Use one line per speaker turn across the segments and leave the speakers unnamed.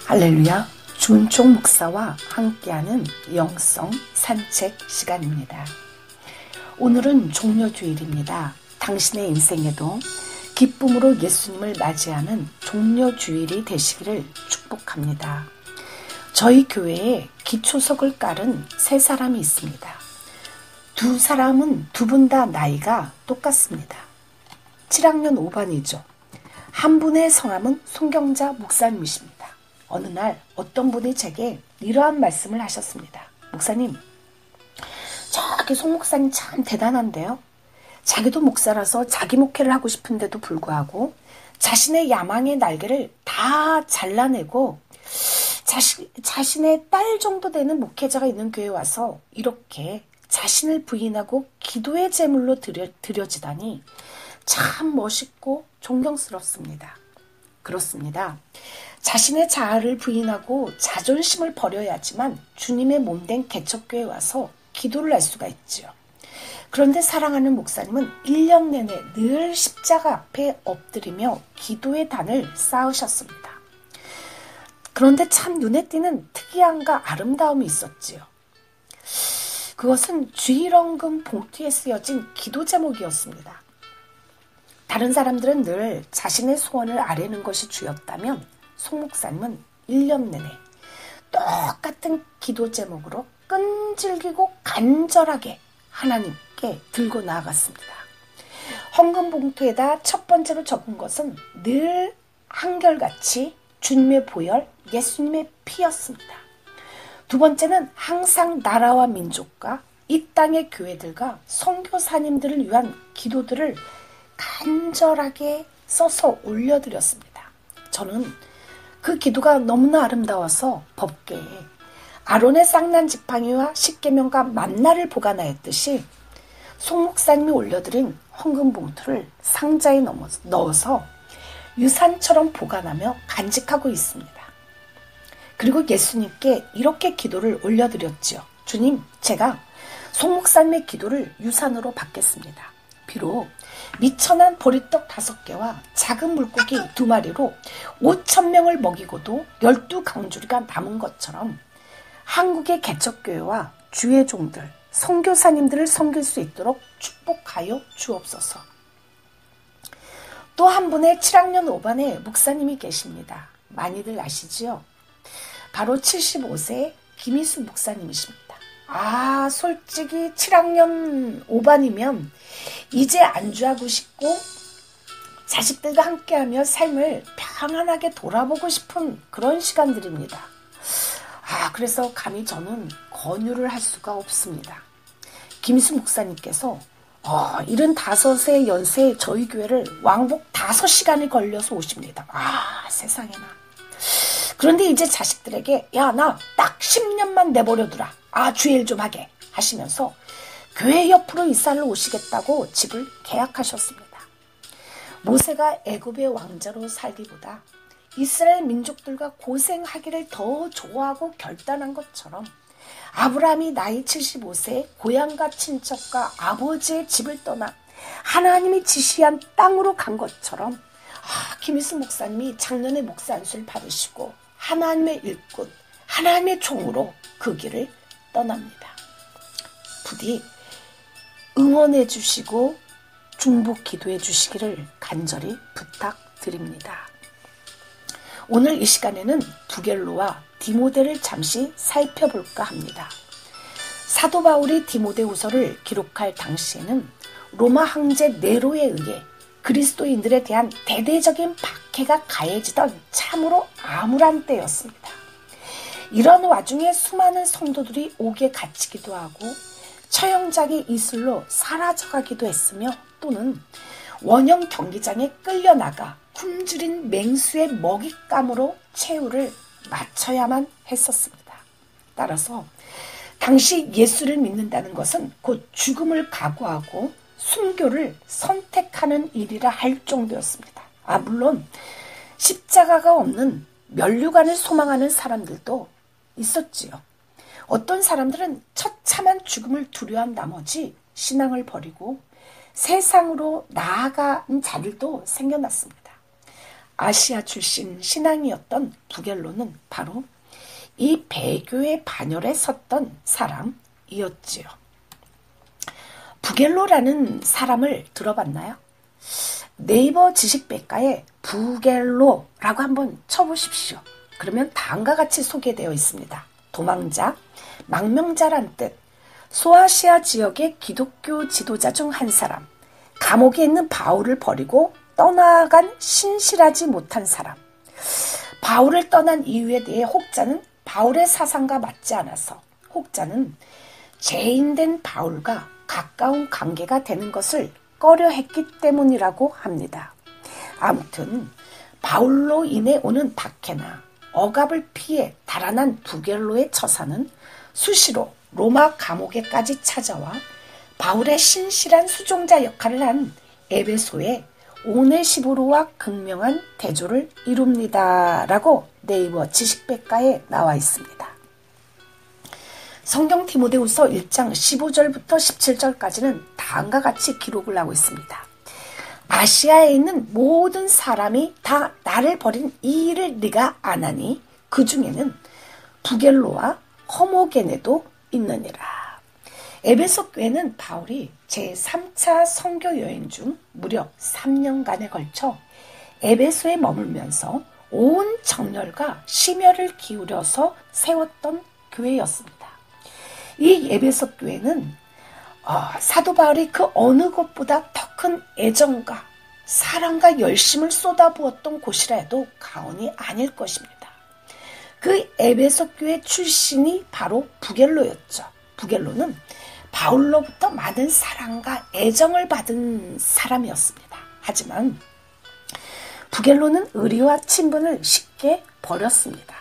할렐루야, 주은총 목사와 함께하는 영성 산책 시간입니다. 오늘은 종려주일입니다. 당신의 인생에도 기쁨으로 예수님을 맞이하는 종려주일이 되시기를 축복합니다. 저희 교회에 기초석을 깔은 세 사람이 있습니다. 두 사람은 두 분 다 나이가 똑같습니다. 7학년 5반이죠. 한 분의 성함은 송경자 목사님이십니다. 어느 날 어떤 분이 제게 이러한 말씀을 하셨습니다. 목사님, 저기 송 목사님 참 대단한데요. 자기도 목사라서 자기 목회를 하고 싶은데도 불구하고 자신의 야망의 날개를 다 잘라내고 자신의 딸 정도 되는 목회자가 있는 교회에 와서 이렇게 자신을 부인하고 기도의 제물로 드려지다니 참 멋있고 존경스럽습니다. 그렇습니다. 자신의 자아를 부인하고 자존심을 버려야지만 주님의 몸된 개척교회에 와서 기도를 할 수가 있지요. 그런데 사랑하는 목사님은 1년 내내 늘 십자가 앞에 엎드리며 기도의 단을 쌓으셨습니다. 그런데 참 눈에 띄는 특이함과 아름다움이 있었지요. 그것은 주일원금 봉투에 쓰여진 기도 제목이었습니다. 다른 사람들은 늘 자신의 소원을 아뢰는 것이 주였다면 송 목사님은 1년 내내 똑같은 기도 제목으로 끈질기고 간절하게 하나님께 들고 나아갔습니다. 헌금 봉투에다 첫 번째로 적은 것은 늘 한결같이 주님의 보혈, 예수님의 피였습니다. 두 번째는 항상 나라와 민족과 이 땅의 교회들과 선교사님들을 위한 기도들을 간절하게 써서 올려드렸습니다. 저는 그 기도가 너무나 아름다워서 법궤에 아론의 쌍난 지팡이와 십계명과 만나를 보관하였듯이 송 목사님이 올려드린 헌금 봉투를 상자에 넣어서 유산처럼 보관하며 간직하고 있습니다. 그리고 예수님께 이렇게 기도를 올려드렸지요. 주님, 제가 송 목사님의 기도를 유산으로 받겠습니다. 비록 미천한 보리떡 5개와 작은 물고기 2마리로 5,000명을 먹이고도 12강주리가 남은 것처럼 한국의 개척교회와 주의 종들, 선교사님들을 섬길 수 있도록 축복하여 주옵소서. 또 한 분의 7학년 5반의 목사님이 계십니다. 많이들 아시지요? 바로 75세 김희수 목사님이십니다. 솔직히 7학년 5반이면 이제 안주하고 싶고 자식들과 함께하며 삶을 평안하게 돌아보고 싶은 그런 시간들입니다. 그래서 감히 저는 권유를 할 수가 없습니다. 김희수 목사님께서 75세 연세에 저희 교회를 왕복 5시간이 걸려서 오십니다. 세상에나. 그런데 이제 자식들에게 나 딱 10년만 내버려두라. 주일 좀 하게 하시면서 교회 옆으로 이사를 오시겠다고 집을 계약하셨습니다. 모세가 애굽의 왕자로 살기보다 이스라엘 민족들과 고생하기를 더 좋아하고 결단한 것처럼 아브라함이 나이 75세에 고향과 친척과 아버지의 집을 떠나 하나님이 지시한 땅으로 간 것처럼 김희수 목사님이 작년에 목사 안수를 받으시고 하나님의 일꾼, 하나님의 종으로 그 길을 떠납니다. 부디 응원해 주시고 중복 기도해 주시기를 간절히 부탁드립니다. 오늘 이 시간에는 두겔로와 디모데를 잠시 살펴볼까 합니다. 사도 바울이 디모데후서를 기록할 당시에는 로마 황제 네로에 의해 그리스도인들에 대한 대대적인 박해가 가해지던 참으로 암울한 때였습니다. 이런 와중에 수많은 성도들이 옥에 갇히기도 하고 처형장의 이슬로 사라져가기도 했으며 또는 원형 경기장에 끌려나가 굶주린 맹수의 먹잇감으로 최후를 마쳐야만 했었습니다. 따라서 당시 예수를 믿는다는 것은 곧 죽음을 각오하고 순교를 선택하는 일이라 할 정도였습니다. 물론 십자가가 없는 면류관을 소망하는 사람들도 있었지요. 어떤 사람들은 처참한 죽음을 두려워한 나머지 신앙을 버리고 세상으로 나아간 자들도 생겨났습니다. 아시아 출신 신앙이었던 부겔로는 바로 이 배교의 반열에 섰던 사람이었지요. 부겔로라는 사람을 들어봤나요? 네이버 지식백과에 부겔로라고 한번 쳐보십시오. 그러면 다음과 같이 소개되어 있습니다. 도망자, 망명자란 뜻, 소아시아 지역의 기독교 지도자 중 한 사람, 감옥에 있는 바울을 버리고 떠나간 신실하지 못한 사람. 바울을 떠난 이유에 대해 혹자는 바울의 사상과 맞지 않아서, 혹자는 죄인된 바울과 가까운 관계가 되는 것을 꺼려했기 때문이라고 합니다. 아무튼 바울로 인해 오는 박해나 억압을 피해 달아난 부겔로의 처사는 수시로 로마 감옥에까지 찾아와 바울의 신실한 수종자 역할을 한 에베소의 오네시보로와 극명한 대조를 이룹니다. 라고 네이버 지식백과에 나와 있습니다. 성경 디모데후서 1장 15절부터 17절까지는 다음과 같이 기록을 하고 있습니다. 아시아에 있는 모든 사람이 다 나를 버린 이 일을 네가 아나니 그 중에는 부겔로와 허모게네도 있느니라. 에베소 교회는 바울이 제3차 선교 여행 중 무려 3년간에 걸쳐 에베소에 머물면서 온 정열과 심혈을 기울여서 세웠던 교회였습니다. 이 에베소 교회는 사도 바울이 그 어느 곳보다 더 큰 애정과 사랑과 열심을 쏟아부었던 곳이라 해도 과언이 아닐 것입니다. 그 에베소 교회 출신이 바로 부겔로였죠. 부겔로는 바울로부터 많은 사랑과 애정을 받은 사람이었습니다. 하지만 부겔로는 의리와 친분을 쉽게 버렸습니다.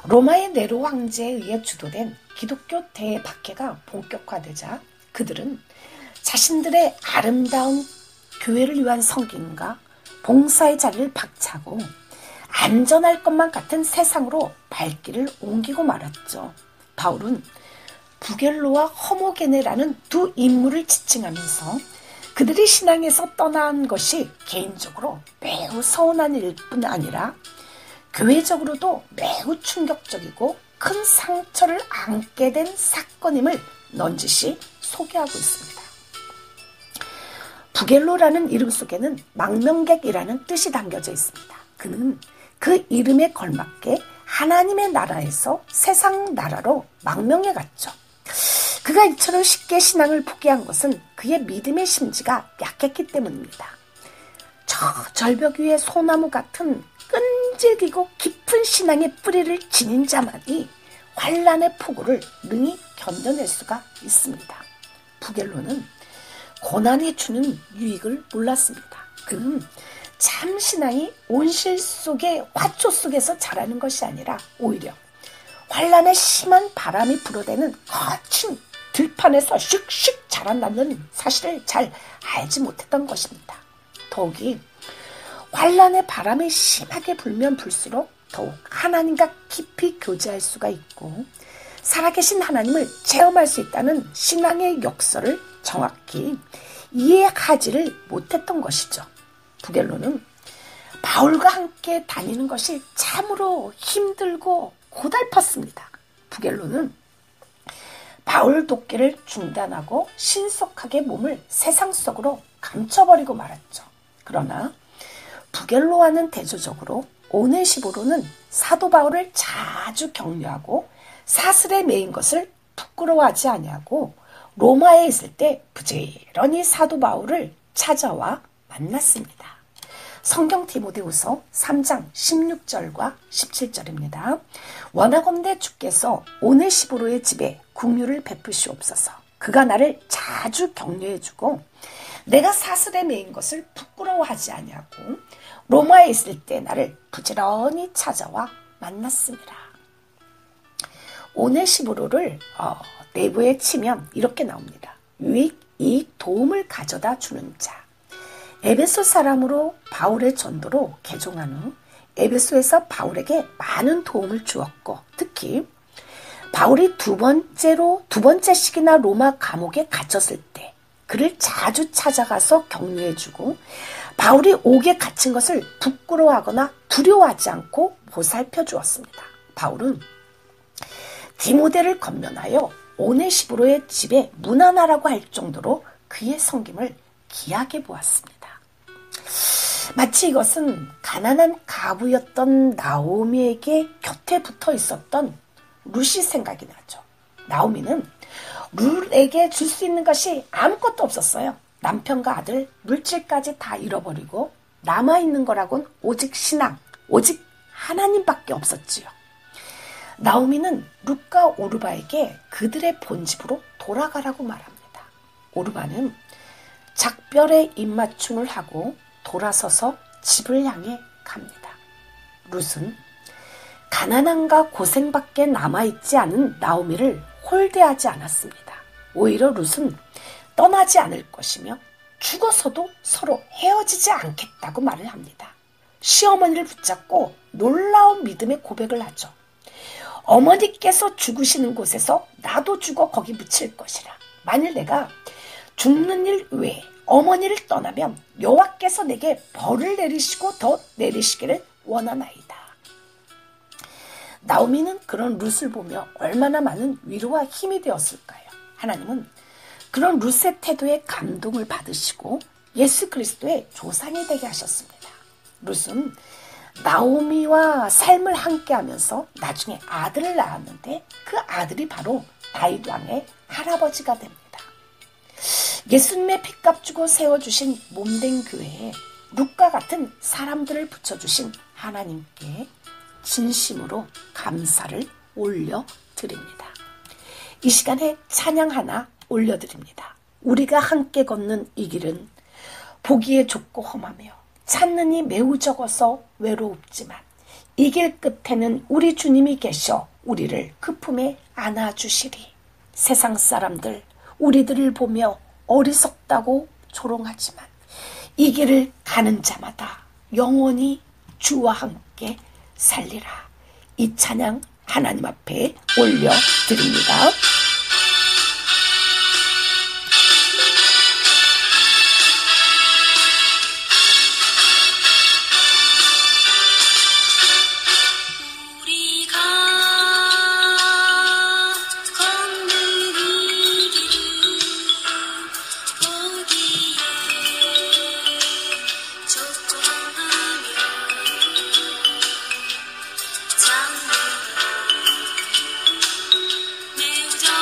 로마의 네로 황제에 의해 주도된 기독교 대박해가 본격화되자 그들은 자신들의 아름다운 교회를 위한 성김과 봉사의 자리를 박차고 안전할 것만 같은 세상으로 발길을 옮기고 말았죠. 바울은 부겔로와 허모게네라는 두 인물을 지칭하면서 그들이 신앙에서 떠난 것이 개인적으로 매우 서운한 일뿐 아니라 교회적으로도 매우 충격적이고 큰 상처를 안게 된 사건임을 넌지시 소개하고 있습니다. 부겔로라는 이름 속에는 망명객이라는 뜻이 담겨져 있습니다. 그는 그 이름에 걸맞게 하나님의 나라에서 세상 나라로 망명해 갔죠. 그가 이처럼 쉽게 신앙을 포기한 것은 그의 믿음의 심지가 약했기 때문입니다. 저 절벽 위에 소나무 같은 끈질기고 깊은 신앙의 뿌리를 지닌 자만이 환란의 폭우를 능히 견뎌낼 수가 있습니다. 부겔로는 고난이 주는 유익을 몰랐습니다. 그는 참 신앙이 온실 속의 화초 속에서 자라는 것이 아니라 오히려 환란의 심한 바람이 불어대는 거친 들판에서 슉슉 자란다는 사실을 잘 알지 못했던 것입니다. 더욱이 환란의 바람이 심하게 불면 불수록 더욱 하나님과 깊이 교제할 수가 있고 살아계신 하나님을 체험할 수 있다는 신앙의 역설을 정확히 이해하지를 못했던 것이죠. 부겔로는 바울과 함께 다니는 것이 참으로 힘들고 고달팠습니다. 부겔로는 바울 돕기를 중단하고 신속하게 몸을 세상 속으로 감춰버리고 말았죠. 그러나 부겔로와는 대조적으로 오네시보로는 사도 바울을 자주 격려하고 사슬에 매인 것을 부끄러워하지 아니하고 로마에 있을 때 부지런히 사도 바울을 찾아와 만났습니다. 성경 디모데후서 3장 16절과 17절입니다. 원하건대 주께서 오네시보로의 집에 긍휼을 베푸시옵소서. 그가 나를 자주 격려해주고 내가 사슬에 매인 것을 부끄러워하지 아니하고 로마에 있을 때 나를 부지런히 찾아와 만났습니다. 오네시보로를 내부에 치면 이렇게 나옵니다. 유익, 이익, 도움을 가져다 주는 자. 에베소 사람으로 바울의 전도로 개종한 후 에베소에서 바울에게 많은 도움을 주었고 특히 바울이 두 번째씩이나 로마 감옥에 갇혔을 때 그를 자주 찾아가서 격려해주고 바울이 옥에 갇힌 것을 부끄러워하거나 두려워하지 않고 보살펴 주었습니다. 바울은 디모데를 건면하여 오네시브로의 집에 문안하라고 할 정도로 그의 섬김을 귀하게 보았습니다. 마치 이것은 가난한 가부였던 나오미에게 곁에 붙어 있었던 룻이 생각이 나죠. 나오미는 룻에게 줄 수 있는 것이 아무것도 없었어요. 남편과 아들, 물질까지 다 잃어버리고 남아있는 거라곤 오직 신앙, 오직 하나님밖에 없었지요. 나오미는 룻과 오르바에게 그들의 본집으로 돌아가라고 말합니다. 오르바는 작별의 입맞춤을 하고 돌아서서 집을 향해 갑니다. 룻은 가난함과 고생밖에 남아있지 않은 나오미를 홀대하지 않았습니다. 오히려 룻은 떠나지 않을 것이며 죽어서도 서로 헤어지지 않겠다고 말을 합니다. 시어머니를 붙잡고 놀라운 믿음의 고백을 하죠. 어머니께서 죽으시는 곳에서 나도 죽어 거기 묻힐 것이라. 만일 내가 죽는 일 외에 어머니를 떠나면 여호와께서 내게 벌을 내리시고 더 내리시기를 원하나이다. 나오미는 그런 룻을 보며 얼마나 많은 위로와 힘이 되었을까요? 하나님은 그런 룻의 태도에 감동을 받으시고 예수 그리스도의 조상이 되게 하셨습니다. 룻은 나오미와 삶을 함께하면서 나중에 아들을 낳았는데 그 아들이 바로 다윗 왕의 할아버지가 됩니다. 예수님의 피값 주고 세워주신 몸된 교회에 룻과 같은 사람들을 붙여주신 하나님께 진심으로 감사를 올려드립니다. 이 시간에 찬양 하나 올려드립니다. 우리가 함께 걷는 이 길은 보기에 좁고 험하며 찾는 이 매우 적어서 외롭지만 이 길 끝에는 우리 주님이 계셔 우리를 그 품에 안아주시리. 세상 사람들 우리들을 보며 어리석다고 조롱하지만 이 길을 가는 자마다 영원히 주와 함께 살리라. 이 찬양 하나님 앞에 올려드립니다.
매우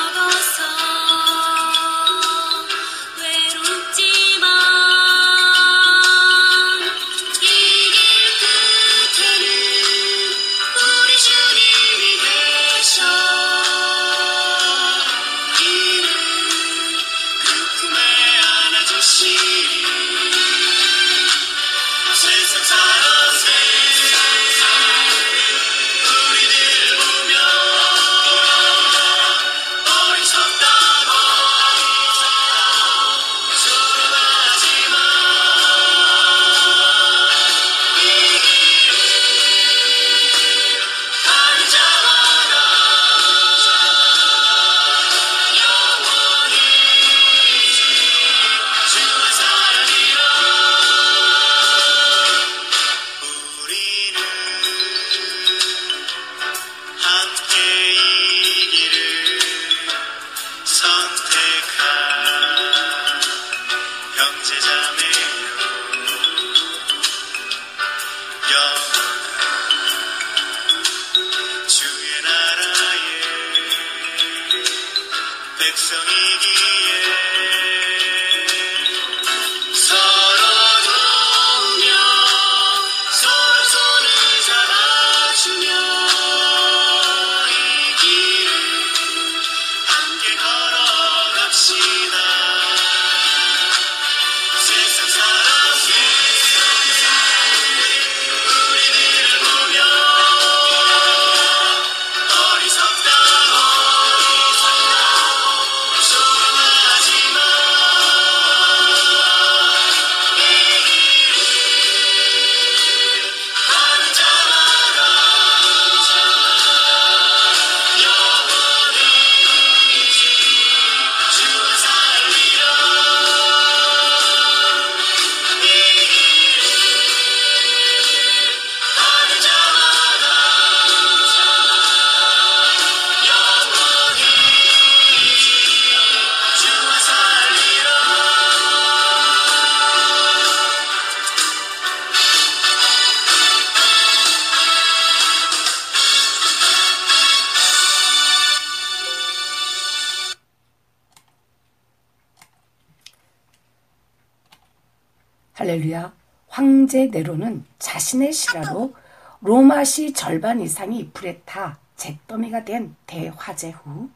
할렐루야. 황제 네로는 자신의 실화로 로마시 절반 이상이 불에 타 잿더미가 된 대화재 후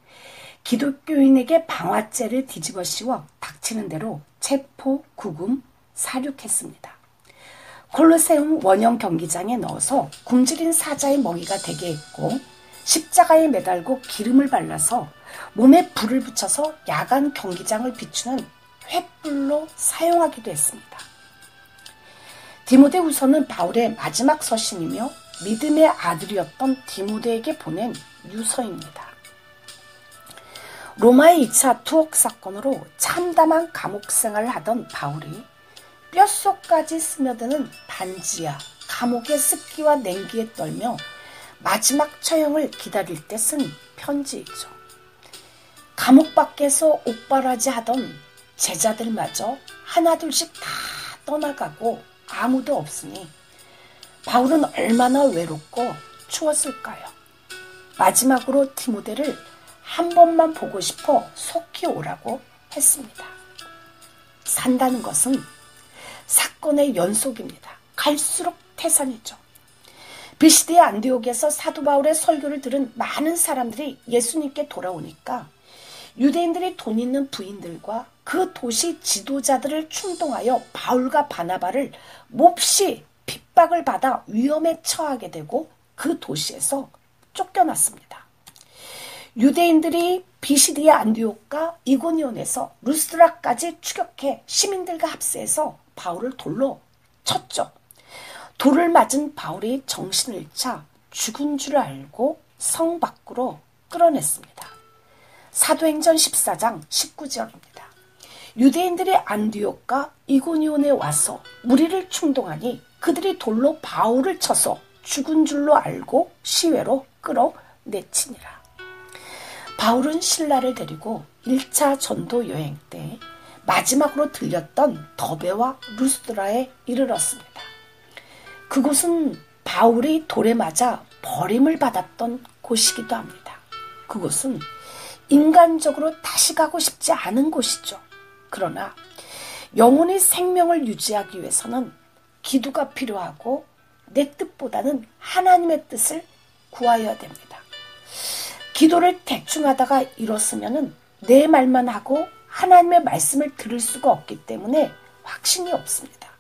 기독교인에게 방화죄를 뒤집어 씌워 닥치는 대로 체포, 구금, 사륙했습니다. 콜로세움 원형 경기장에 넣어서 굶주린 사자의 먹이가 되게 했고 십자가에 매달고 기름을 발라서 몸에 불을 붙여서 야간 경기장을 비추는 횃불로 사용하기도 했습니다. 디모데후서는 바울의 마지막 서신이며 믿음의 아들이었던 디모데에게 보낸 유서입니다. 로마의 2차 투옥 사건으로 참담한 감옥 생활을 하던 바울이 뼛속까지 스며드는 반지하, 감옥의 습기와 냉기에 떨며 마지막 처형을 기다릴 때 쓴 편지이죠. 감옥 밖에서 옥바라지 하던 제자들마저 하나둘씩 다 떠나가고 아무도 없으니 바울은 얼마나 외롭고 추웠을까요? 마지막으로 디모데를 한 번만 보고 싶어 속히 오라고 했습니다. 산다는 것은 사건의 연속입니다. 갈수록 태산이죠. 비시디의 안디옥에서 사도 바울의 설교를 들은 많은 사람들이 예수님께 돌아오니까 유대인들이 돈 있는 부인들과 그 도시 지도자들을 충동하여 바울과 바나바를 몹시 핍박을 받아 위험에 처하게 되고 그 도시에서 쫓겨났습니다. 유대인들이 비시디의 안디옥과 이고니온에서 루스드라까지 추격해 시민들과 합세해서 바울을 돌로 쳤죠. 돌을 맞은 바울이 정신을 잃자 죽은 줄 알고 성 밖으로 끌어냈습니다. 사도행전 14장 19절입니다. 유대인들이 안디옥과 이고니온에 와서 무리를 충동하니 그들이 돌로 바울을 쳐서 죽은 줄로 알고 시외로 끌어내치니라. 바울은 신라를 데리고 1차 전도 여행 때 마지막으로 들렸던 더베와 루스드라에 이르렀습니다. 그곳은 바울이 돌에 맞아 버림을 받았던 곳이기도 합니다. 그곳은 인간적으로 다시 가고 싶지 않은 곳이죠. 그러나 영혼의 생명을 유지하기 위해서는 기도가 필요하고 내 뜻보다는 하나님의 뜻을 구하여야 됩니다. 기도를 대충 하다가 이뤘으면 내 말만 하고 하나님의 말씀을 들을 수가 없기 때문에 확신이 없습니다.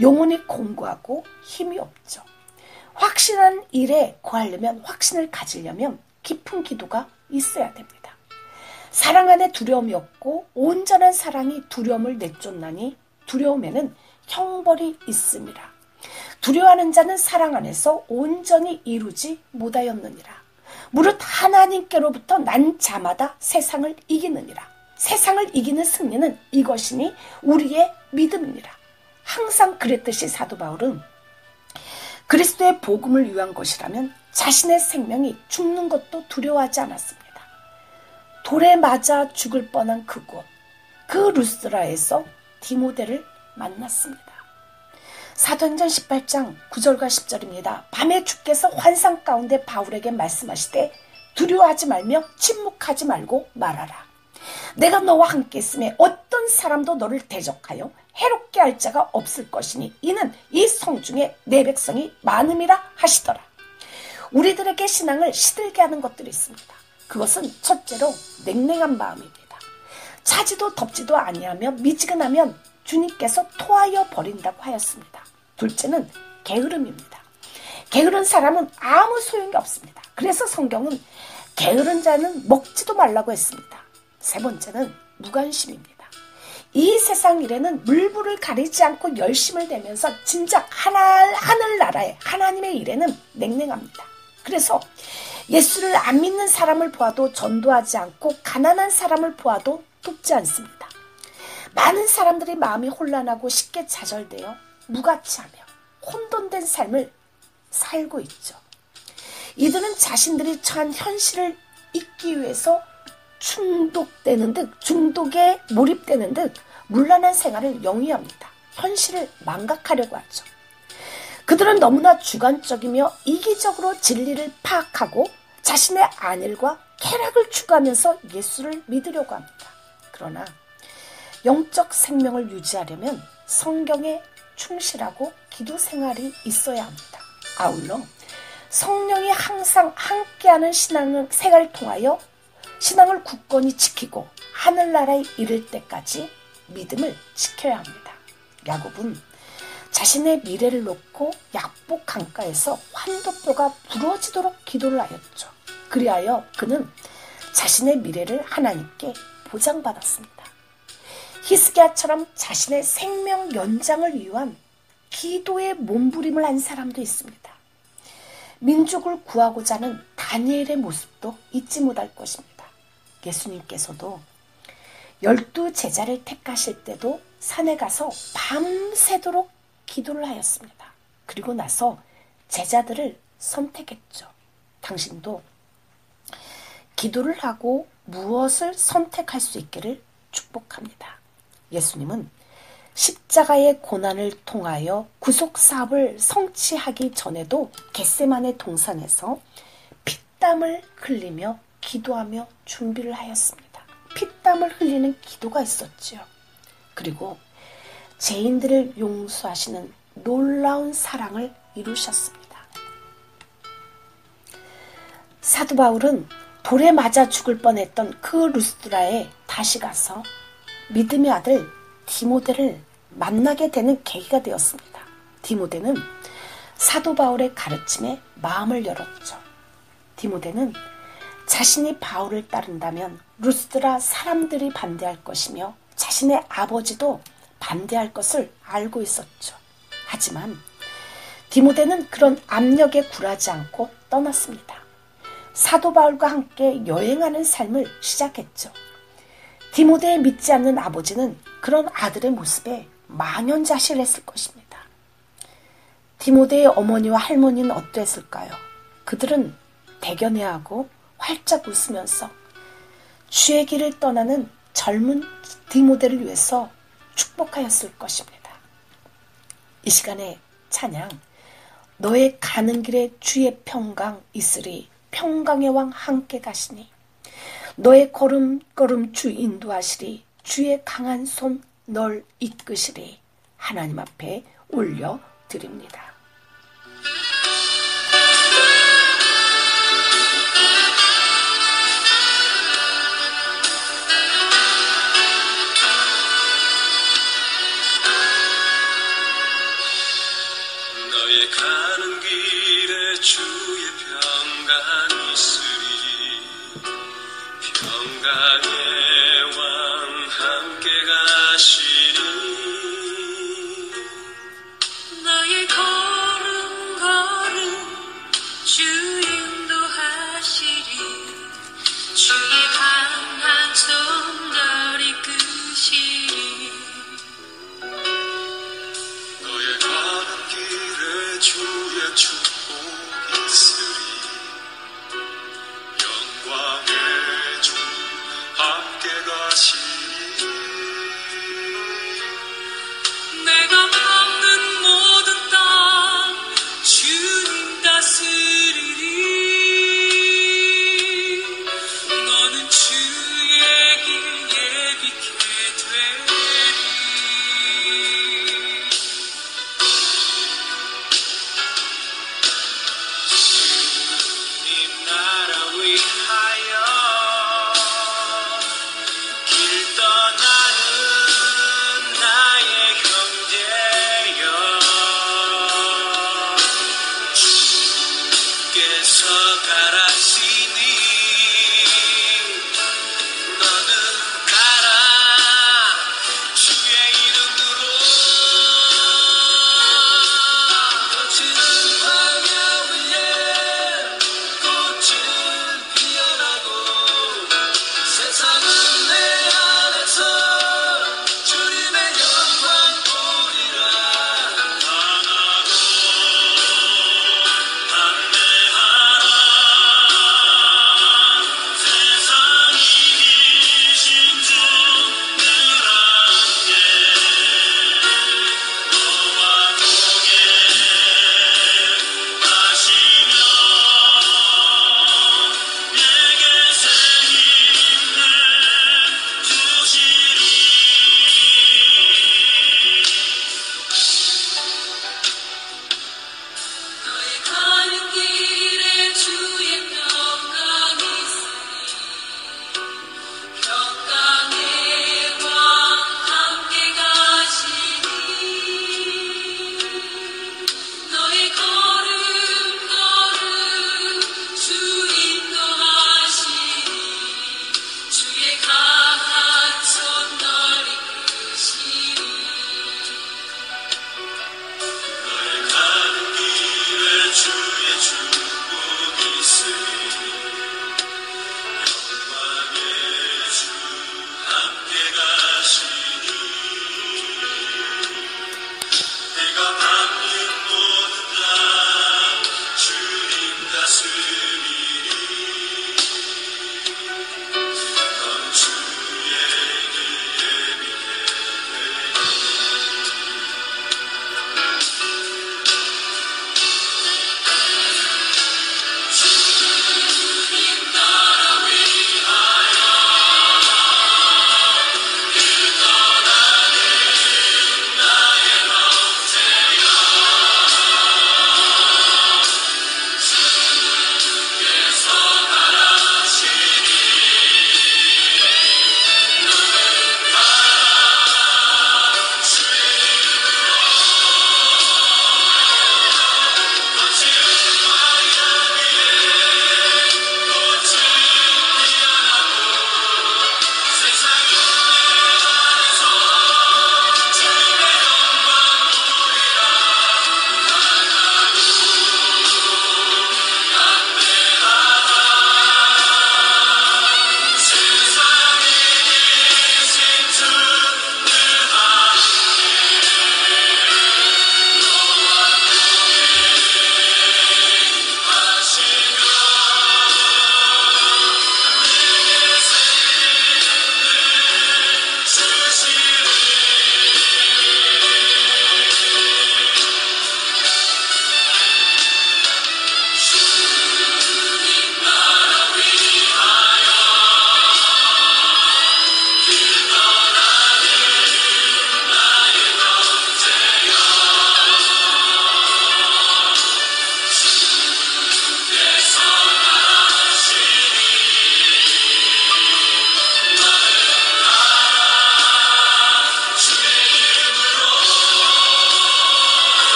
영혼이 공고하고 힘이 없죠. 확신한 일에 구하려면, 확신을 가지려면 깊은 기도가 있어야 됩니다. 사랑 안에 두려움이 없고 온전한 사랑이 두려움을 내쫓나니 두려움에는 형벌이 있음이라. 두려워하는 자는 사랑 안에서 온전히 이루지 못하였느니라. 무릇 하나님께로부터 난 자마다 세상을 이기느니라. 세상을 이기는 승리는 이것이니 우리의 믿음이니라. 항상 그랬듯이 사도 바울은 그리스도의 복음을 위한 것이라면 자신의 생명이 죽는 것도 두려워하지 않았습니다. 돌에 맞아 죽을 뻔한 그곳, 그 루스드라에서 디모데를 만났습니다. 사도행전 18장 9절과 10절입니다. 밤에 주께서 환상 가운데 바울에게 말씀하시되 두려워하지 말며 침묵하지 말고 말하라. 내가 너와 함께 있음에 어떤 사람도 너를 대적하여 해롭게 할 자가 없을 것이니 이는 이 성중에 내 백성이 많음이라 하시더라. 우리들에게 신앙을 시들게 하는 것들이 있습니다. 그것은 첫째로 냉랭한 마음입니다. 차지도 덥지도 아니하며 미지근하면 주님께서 토하여 버린다고 하였습니다. 둘째는 게으름입니다. 게으른 사람은 아무 소용이 없습니다. 그래서 성경은 게으른 자는 먹지도 말라고 했습니다. 세 번째는 무관심입니다. 이 세상 일에는 물불을 가리지 않고 열심을 내면서 진작 하늘나라의 하나님의 일에는 냉랭합니다. 그래서 예수를 안 믿는 사람을 보아도 전도하지 않고 가난한 사람을 보아도 돕지 않습니다. 많은 사람들이 마음이 혼란하고 쉽게 좌절되어 무가치하며 혼돈된 삶을 살고 있죠. 이들은 자신들이 처한 현실을 잊기 위해서 중독에 몰입되는 듯 문란한 생활을 영위합니다. 현실을 망각하려고 하죠. 그들은 너무나 주관적이며 이기적으로 진리를 파악하고 자신의 안일과 쾌락을 추구하면서 예수를 믿으려고 합니다. 그러나 영적 생명을 유지하려면 성경에 충실하고 기도 생활이 있어야 합니다. 아울러 성령이 항상 함께하는 생활을 통하여 신앙을 굳건히 지키고 하늘나라에 이를 때까지 믿음을 지켜야 합니다. 야곱은 자신의 미래를 놓고 약복 강가에서 환도뼈가 부러지도록 기도를 하였죠. 그리하여 그는 자신의 미래를 하나님께 보장받았습니다. 히스기야처럼 자신의 생명 연장을 위한 기도에 몸부림을 한 사람도 있습니다. 민족을 구하고자 하는 다니엘의 모습도 잊지 못할 것입니다. 예수님께서도 12 제자를 택하실 때도 산에 가서 밤새도록 기도를 하였습니다. 그리고 나서 제자들을 선택했죠. 당신도 기도를 하고 무엇을 선택할 수 있기를 축복합니다. 예수님은 십자가의 고난을 통하여 구속사업을 성취하기 전에도 겟세마네 동산에서 피땀을 흘리며 기도하며 준비를 하였습니다. 피땀을 흘리는 기도가 있었지요. 그리고 죄인들을 용서하시는 놀라운 사랑을 이루셨습니다. 사도 바울은 돌에 맞아 죽을 뻔했던 그 루스드라에 다시 가서 믿음의 아들 디모데를 만나게 되는 계기가 되었습니다. 디모데는 사도 바울의 가르침에 마음을 열었죠. 디모데는 자신이 바울을 따른다면 루스드라 사람들이 반대할 것이며 자신의 아버지도 반대할 것을 알고 있었죠. 하지만 디모데는 그런 압력에 굴하지 않고 떠났습니다. 사도 바울과 함께 여행하는 삶을 시작했죠. 디모데의 믿지 않는 아버지는 그런 아들의 모습에 망연자실했을 것입니다. 디모데의 어머니와 할머니는 어땠을까요? 그들은 대견해하고 활짝 웃으면서 주의 길을 떠나는 젊은 디모데를 위해서 축복하였을 것입니다. 이 시간에 찬양, 너의 가는 길에 주의 평강 있으리, 평강의 왕 함께 가시니, 너의 걸음걸음 주 인도하시리, 주의 강한 손 널 이끄시리, 하나님 앞에 올려드립니다.
너의 가는 길에 주의 평강 있으리, 평강의 왕 함께 가시리, 너의 걸음걸음 주 인도하시리, 주의 강한 손 널 이끄시리, 너의 가는 길에 주의 축복 있으리, 영광의 주 함께 가시리, 내가 밟는 모든 땅 주님 다스리리, 너는 주의 길 예비케 되리, 주님 나라 위하여 길 떠나는 나의 형제여, 주께서 가라시니 너는 가라, 주의 이름으로 거치는 광야 위에 꽃은 피어나고, 세상은 내 안에서 주님의 영광 보리라, 하나로 판매하라,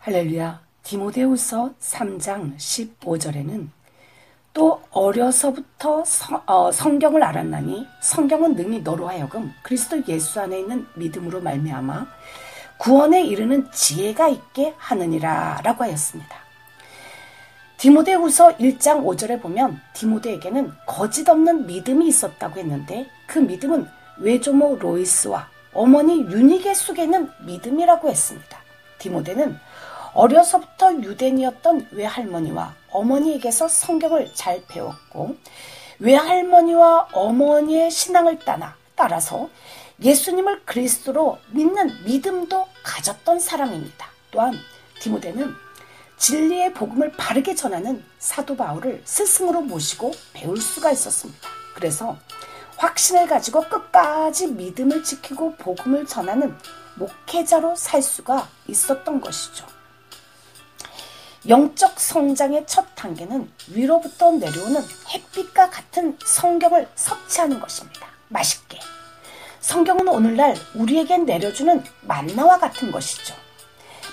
할렐루야. 디모데후서 3장 15절에는 또 어려서부터 성경을 알았나니 성경은 능히 너로 하여금 그리스도 예수 안에 있는 믿음으로 말미암아 구원에 이르는 지혜가 있게 하느니라 라고 하였습니다. 디모데후서 1장 5절에 보면 디모데에게는 거짓 없는 믿음이 있었다고 했는데 그 믿음은 외조모 로이스와 어머니 유니게 속에 있는 믿음이라고 했습니다. 디모데는 어려서부터 유대인이었던 외할머니와 어머니에게서 성경을 잘 배웠고 외할머니와 어머니의 신앙을 따라서 예수님을 그리스도로 믿는 믿음도 가졌던 사람입니다. 또한 디모데는 진리의 복음을 바르게 전하는 사도 바울을 스승으로 모시고 배울 수가 있었습니다. 그래서 확신을 가지고 끝까지 믿음을 지키고 복음을 전하는 목회자로 살 수가 있었던 것이죠. 영적 성장의 첫 단계는 위로부터 내려오는 햇빛과 같은 성경을 섭취하는 것입니다. 맛있게. 성경은 오늘날 우리에게 내려주는 만나와 같은 것이죠.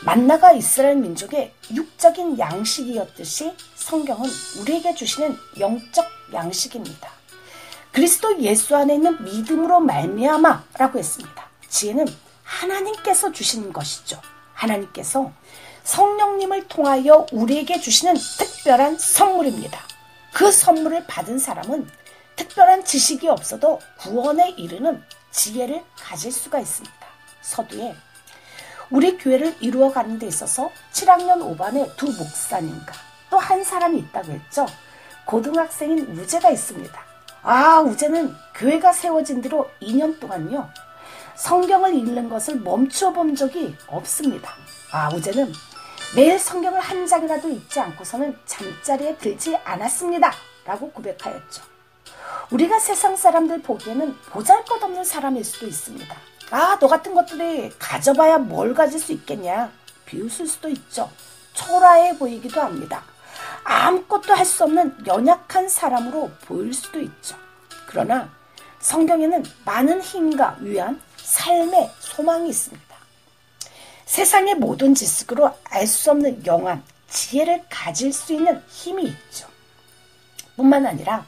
만나가 이스라엘 민족의 육적인 양식이었듯이 성경은 우리에게 주시는 영적 양식입니다. 그리스도 예수 안에 있는 믿음으로 말미암아라고 했습니다. 지혜는 하나님께서 주시는 것이죠. 하나님께서 성령님을 통하여 우리에게 주시는 특별한 선물입니다. 그 선물을 받은 사람은 특별한 지식이 없어도 구원에 이르는 지혜를 가질 수가 있습니다. 서두에 우리 교회를 이루어가는 데 있어서 7학년 5반에 두 목사님과 또 한 사람이 있다고 했죠. 고등학생인 우재가 있습니다. 우재는 교회가 세워진 뒤로 2년 동안요. 성경을 읽는 것을 멈추어 본 적이 없습니다. 우재는 매일 성경을 한 장이라도 읽지 않고서는 잠자리에 들지 않았습니다. 라고 고백하였죠. 우리가 세상 사람들 보기에는 보잘것없는 사람일 수도 있습니다. 너 같은 것들이 가져봐야 뭘 가질 수 있겠냐. 비웃을 수도 있죠. 초라해 보이기도 합니다. 아무것도 할 수 없는 연약한 사람으로 보일 수도 있죠. 그러나 성경에는 많은 힘과 위안, 삶의 소망이 있습니다. 세상의 모든 지식으로 알 수 없는 영안, 지혜를 가질 수 있는 힘이 있죠. 뿐만 아니라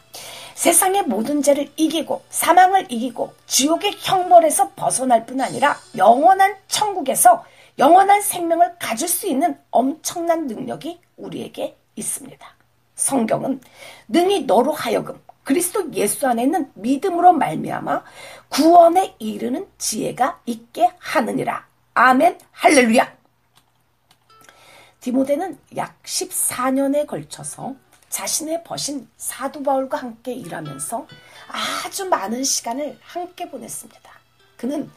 세상의 모든 죄를 이기고 사망을 이기고 지옥의 형벌에서 벗어날 뿐 아니라 영원한 천국에서 영원한 생명을 가질 수 있는 엄청난 능력이 우리에게 있습니다. 성경은 능히 너로 하여금 그리스도 예수 안에 있는 믿음으로 말미암아 구원에 이르는 지혜가 있게 하느니라. 아멘, 할렐루야. 디모데는 약 14년에 걸쳐서 자신의 벗인 사도 바울과 함께 일하면서 아주 많은 시간을 함께 보냈습니다. 그는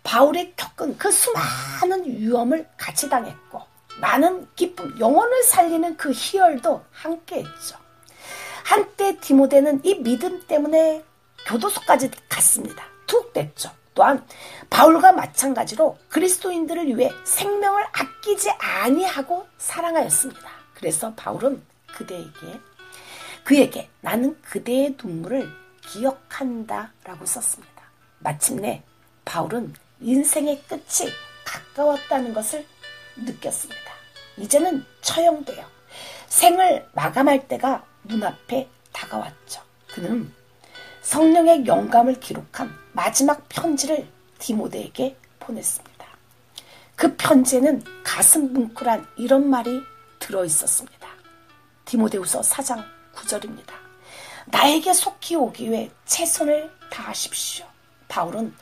바울이 겪은 그 수많은 위험을 같이 당했고 많은 기쁨, 영혼을 살리는 그 희열도 함께 했죠. 한때 디모데는 이 믿음 때문에 교도소까지 갔습니다. 툭 뺐죠. 또한 바울과 마찬가지로 그리스도인들을 위해 생명을 아끼지 아니하고 사랑하였습니다. 그래서 바울은 그에게 나는 그대의 눈물을 기억한다 라고 썼습니다. 마침내 바울은 인생의 끝이 가까웠다는 것을 느꼈습니다. 이제는 처형되어 생을 마감할 때가 눈앞에 다가왔죠. 그는 성령의 영감을 기록한 마지막 편지를 디모데에게 보냈습니다. 그 편지에는 가슴 뭉클한 이런 말이 들어있었습니다. 디모데후서 4장 9절입니다. 나에게 속히 오기 위해 최선을 다하십시오. 바울은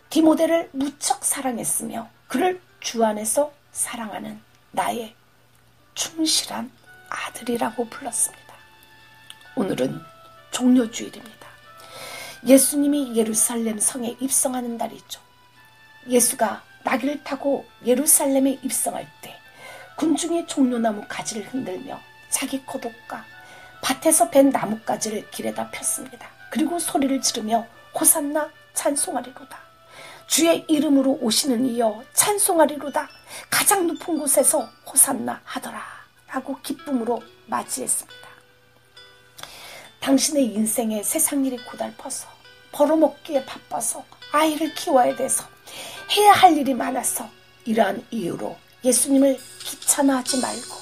디모데를 무척 사랑했으며 그를 주 안에서 사랑하는 나의 충실한 아들이라고 불렀습니다. 오늘은 종료주일입니다. 예수님이 예루살렘 성에 입성하는 날이죠. 예수가 나귀를 타고 예루살렘에 입성할 때 군중이 종려나무 가지를 흔들며 자기 코독과 밭에서 벤 나뭇가지를 길에다 폈습니다. 그리고 소리를 지르며 호산나 찬송하리로다. 주의 이름으로 오시는 이여 찬송하리로다. 가장 높은 곳에서 호산나 하더라 라고 기쁨으로 맞이했습니다. 당신의 인생에 세상 일이 고달퍼서 벌어먹기에 바빠서 아이를 키워야 돼서 해야 할 일이 많아서 이러한 이유로 예수님을 귀찮아하지 말고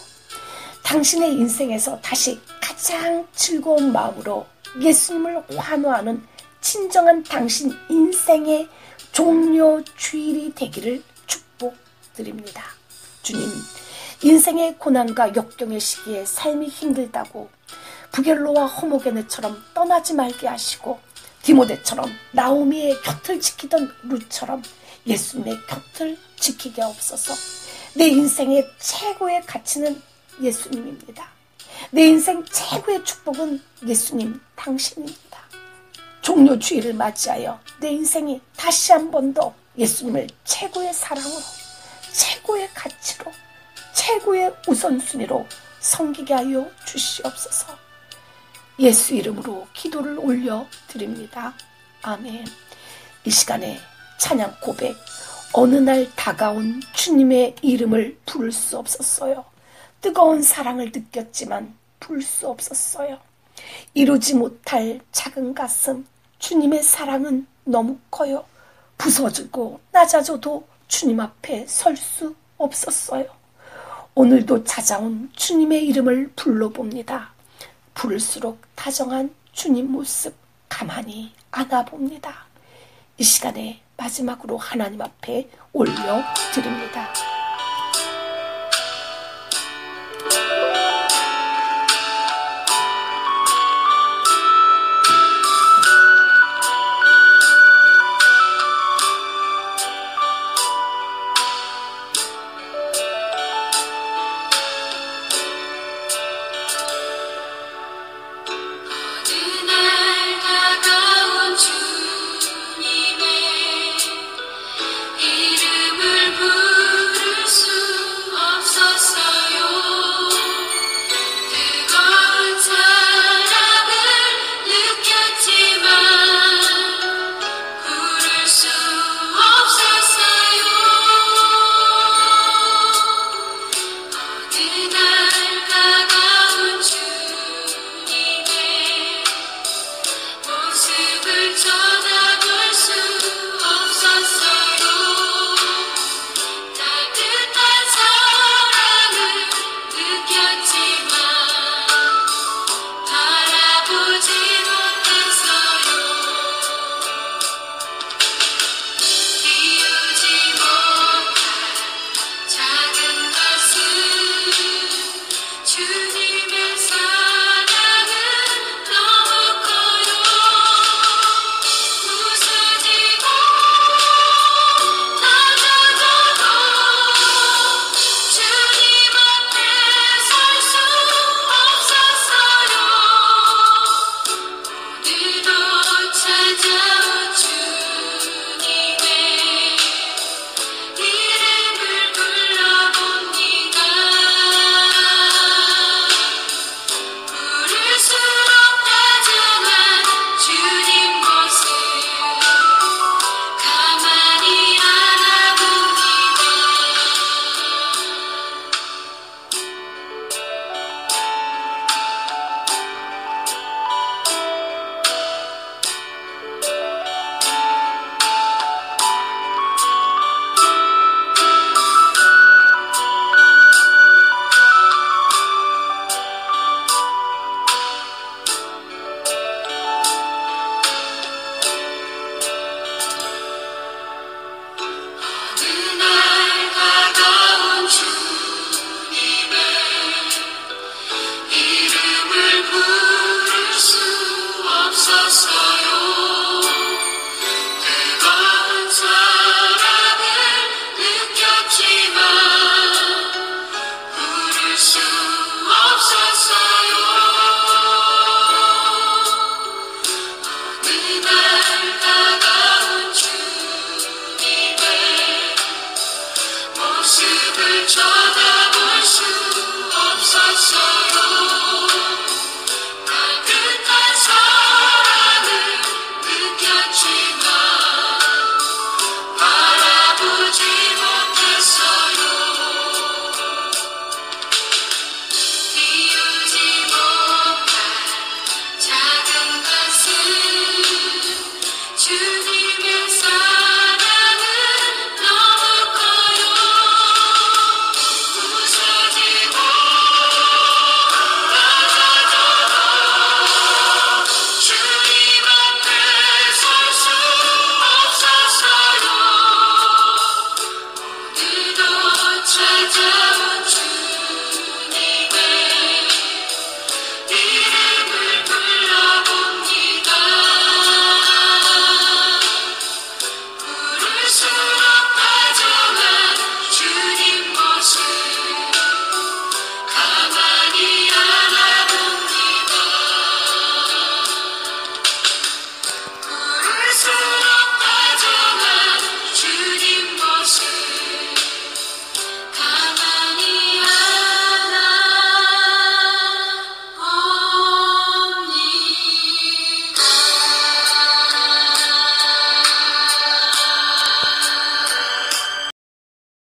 당신의 인생에서 다시 가장 즐거운 마음으로 예수님을 환호하는 진정한 당신 인생의 종료 주일이 되기를 축복드립니다. 주님, 인생의 고난과 역경의 시기에 삶이 힘들다고 부겔로와 호모게네처럼 떠나지 말게 하시고 디모데처럼 나오미의 곁을 지키던 룻처럼 예수님의 곁을 지키게 하옵소서. 내 인생의 최고의 가치는 예수님입니다. 내 인생 최고의 축복은 예수님 당신입니다. 종료 주일을 맞이하여 내 인생이 다시 한 번 더 예수님을 최고의 사랑으로, 최고의 가치로, 최고의 우선순위로 섬기게 하여 주시옵소서. 예수 이름으로 기도를 올려드립니다. 아멘. 이 시간에 찬양 고백, 어느 날 다가온 주님의 이름을 부를 수 없었어요. 뜨거운 사랑을 느꼈지만 부를 수 없었어요. 이루지 못할 작은 가슴, 주님의 사랑은 너무 커요. 부서지고 낮아져도 주님 앞에 설 수 없었어요. 오늘도 찾아온 주님의 이름을 불러봅니다. 부를수록 다정한 주님 모습 가만히 안아봅니다. 이 시간에 마지막으로 하나님 앞에 올려드립니다.